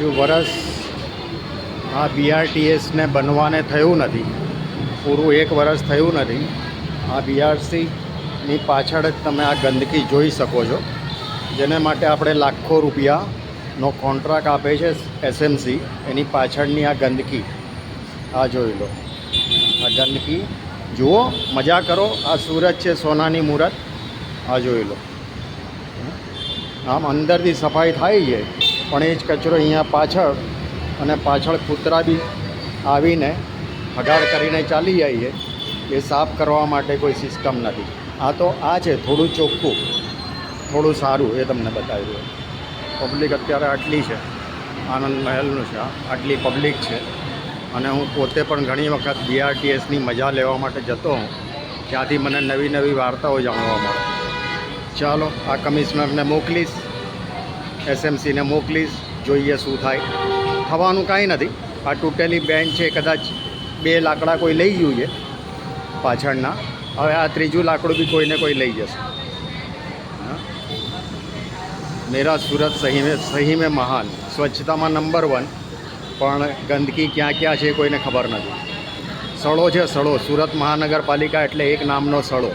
હજુ વરસ આ BRTSને બનવાને થયું નથી, પૂરું 1 વર્ષ થયું નથી. આ BRTની પાછળ જ તમે આ ગંદકી જોઈ શકો છો, જેને માટે આપણે લાખો રૂપિયાનો કોન્ટ્રાક્ટ આપે છે SMC. એની પાછળની આ ગંદકી આ જોઈ લો. આ ગંદકી જુઓ, મજા કરો. આ સુરત છે, સોનાની મૂરત. આ જોઈ લો. આમ અંદરથી સફાઈ થાય છે, પણ એ જ કચરો અહીંયા પાછળ, અને પાછળ કૂતરા બી આવીને હગાડ કરીને ચાલી જાય છે. એ સાફ કરવા માટે કોઈ સિસ્ટમ નથી. આ તો આ છે થોડું ચોખ્ખું, થોડું સારું, એ તમને બતાવી દઉં. પબ્લિક અત્યારે આટલી છે, આનંદ મહેલનું છે, આટલી પબ્લિક છે. અને હું પોતે પણ ઘણી વખત BRTSની મજા લેવા માટે જતો હું, ત્યાંથી મને નવી નવી વાર્તાઓ જાણવા મળે. ચાલો, આ કમિશનરને મોકલીશ, SMCને મોકલીશ, જોઈએ શું થાય. થવાનું કાંઈ નથી. આ તૂટેલી બેન્ચ છે, કદાચ 2 લાકડા કોઈ લઈ ગયું છે પાછળના. હવે આ 3જું લાકડું બી કોઈને કોઈ લઈ જશે. મેરા સુરત સહી મેં મહાન, સ્વચ્છતામાં નંબર 1, પણ ગંદકી ક્યાં ક્યાં છે કોઈને ખબર નથી. સડો છે, સડો. સુરત મહાનગરપાલિકા એટલે એક નામનો સડો.